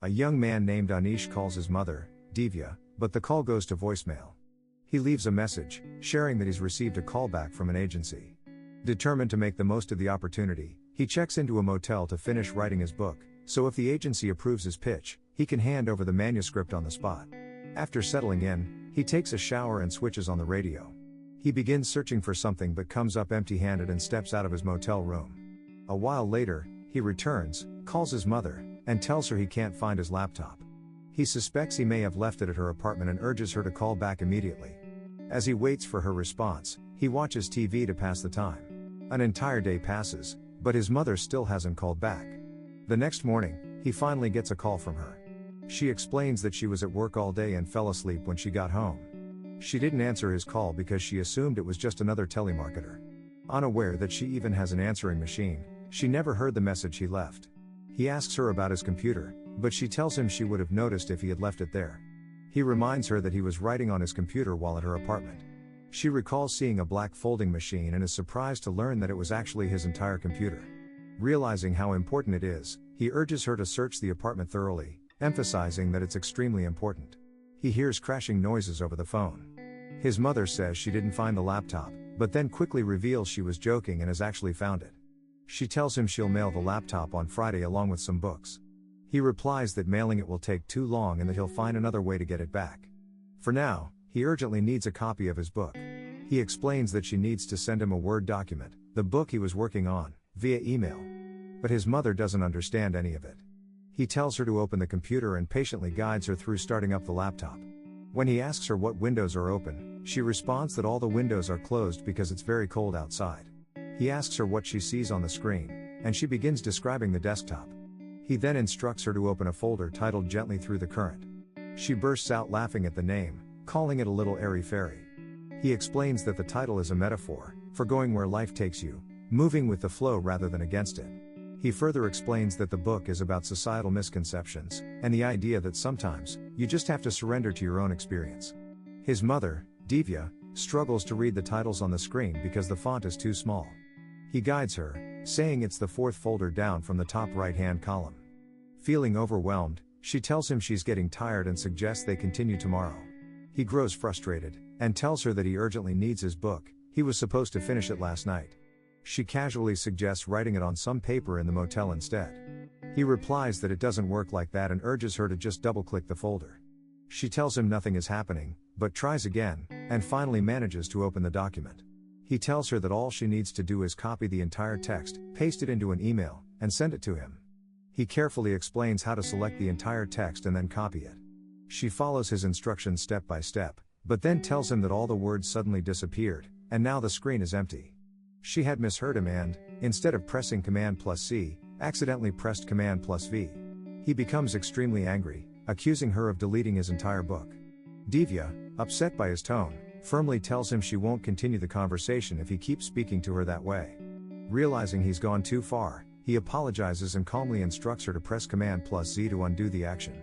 A young man named Anish calls his mother, Divya, but the call goes to voicemail. He leaves a message, sharing that he's received a call back from an agency. Determined to make the most of the opportunity, he checks into a motel to finish writing his book, so if the agency approves his pitch, he can hand over the manuscript on the spot. After settling in, he takes a shower and switches on the radio. He begins searching for something but comes up empty-handed and steps out of his motel room. A while later, he returns, calls his mother, and tells her he can't find his laptop. He suspects he may have left it at her apartment and urges her to call back immediately. As he waits for her response, he watches TV to pass the time. An entire day passes, but his mother still hasn't called back. The next morning, he finally gets a call from her. She explains that she was at work all day and fell asleep when she got home. She didn't answer his call because she assumed it was just another telemarketer. Unaware that she even has an answering machine, she never heard the message he left. He asks her about his computer, but she tells him she would have noticed if he had left it there. He reminds her that he was writing on his computer while at her apartment. She recalls seeing a black folding machine and is surprised to learn that it was actually his entire computer. Realizing how important it is, he urges her to search the apartment thoroughly, emphasizing that it's extremely important. He hears crashing noises over the phone. His mother says she didn't find the laptop, but then quickly reveals she was joking and has actually found it. She tells him she'll mail the laptop on Friday along with some books. He replies that mailing it will take too long and that he'll find another way to get it back. For now, he urgently needs a copy of his book. He explains that she needs to send him a Word document, the book he was working on, via email. But his mother doesn't understand any of it. He tells her to open the computer and patiently guides her through starting up the laptop. When he asks her what windows are open, she responds that all the windows are closed because it's very cold outside. He asks her what she sees on the screen, and she begins describing the desktop. He then instructs her to open a folder titled Gently Through the Current. She bursts out laughing at the name, calling it a little airy-fairy. He explains that the title is a metaphor for going where life takes you, moving with the flow rather than against it. He further explains that the book is about societal misconceptions, and the idea that sometimes, you just have to surrender to your own experience. His mother, Divya, struggles to read the titles on the screen because the font is too small. He guides her, saying it's the fourth folder down from the top right-hand column. Feeling overwhelmed, she tells him she's getting tired and suggests they continue tomorrow. He grows frustrated, and tells her that he urgently needs his book, he was supposed to finish it last night. She casually suggests writing it on some paper in the motel instead. He replies that it doesn't work like that and urges her to just double-click the folder. She tells him nothing is happening, but tries again, and finally manages to open the document. He tells her that all she needs to do is copy the entire text, paste it into an email, and send it to him. He carefully explains how to select the entire text and then copy it. She follows his instructions step by step, but then tells him that all the words suddenly disappeared, and now the screen is empty. She had misheard him and, instead of pressing Command+C, accidentally pressed Command+V. He becomes extremely angry, accusing her of deleting his entire book. Divya, upset by his tone, firmly tells him she won't continue the conversation if he keeps speaking to her that way. Realizing he's gone too far, he apologizes and calmly instructs her to press Command+Z to undo the action.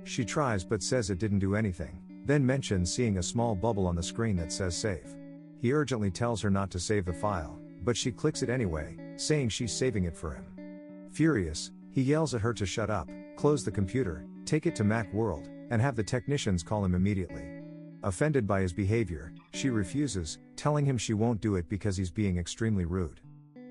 She tries but says it didn't do anything, then mentions seeing a small bubble on the screen that says save. He urgently tells her not to save the file, but she clicks it anyway, saying she's saving it for him. Furious, he yells at her to shut up, close the computer, take it to Macworld, and have the technicians call him immediately. Offended by his behavior, she refuses, telling him she won't do it because he's being extremely rude.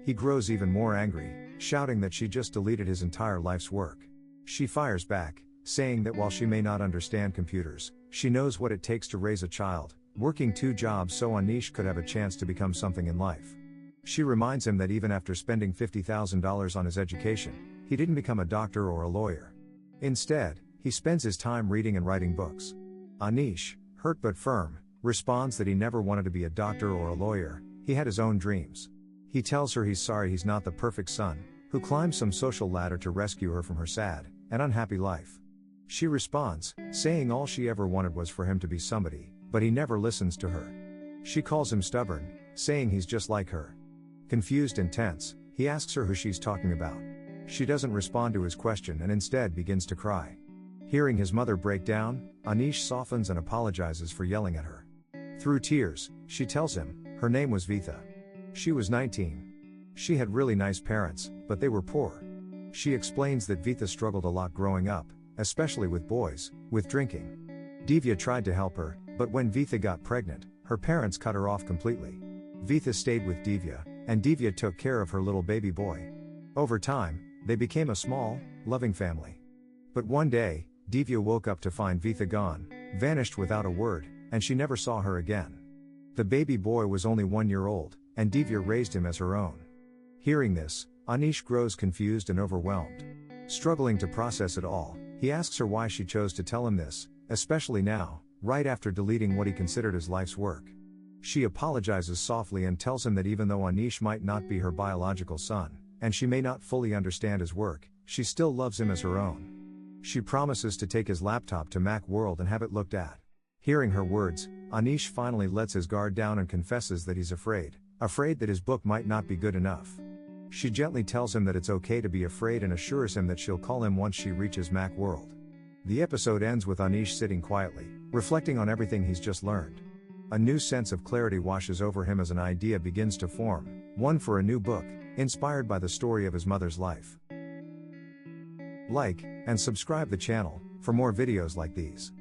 He grows even more angry, shouting that she just deleted his entire life's work. She fires back, saying that while she may not understand computers, she knows what it takes to raise a child, working 2 jobs so Anish could have a chance to become something in life. She reminds him that even after spending $50,000 on his education, he didn't become a doctor or a lawyer. Instead, he spends his time reading and writing books. Anish, hurt but firm, responds that he never wanted to be a doctor or a lawyer, he had his own dreams. He tells her he's sorry he's not the perfect son, who climbs some social ladder to rescue her from her sad and unhappy life. She responds, saying all she ever wanted was for him to be somebody, but he never listens to her. She calls him stubborn, saying he's just like her. Confused and tense, he asks her who she's talking about. She doesn't respond to his question and instead begins to cry. Hearing his mother break down, Anish softens and apologizes for yelling at her. Through tears, she tells him her name was Vitha. She was 19. She had really nice parents, but they were poor. She explains that Vitha struggled a lot growing up, especially with boys, with drinking. Divya tried to help her, but when Vitha got pregnant, her parents cut her off completely. Vitha stayed with Divya, and Divya took care of her little baby boy. Over time, they became a small, loving family. But one day, Divya woke up to find Vitha gone, vanished without a word, and she never saw her again. The baby boy was only 1 year old, and Divya raised him as her own. Hearing this, Anish grows confused and overwhelmed. Struggling to process it all, he asks her why she chose to tell him this, especially now, right after deleting what he considered his life's work. She apologizes softly and tells him that even though Anish might not be her biological son, and she may not fully understand his work, she still loves him as her own. She promises to take his laptop to Macworld and have it looked at. Hearing her words, Anish finally lets his guard down and confesses that he's afraid that his book might not be good enough. She gently tells him that it's okay to be afraid and assures him that she'll call him once she reaches Macworld. The episode ends with Anish sitting quietly, reflecting on everything he's just learned. A new sense of clarity washes over him as an idea begins to form, one for a new book, inspired by the story of his mother's life. Like and subscribe the channel for more videos like these.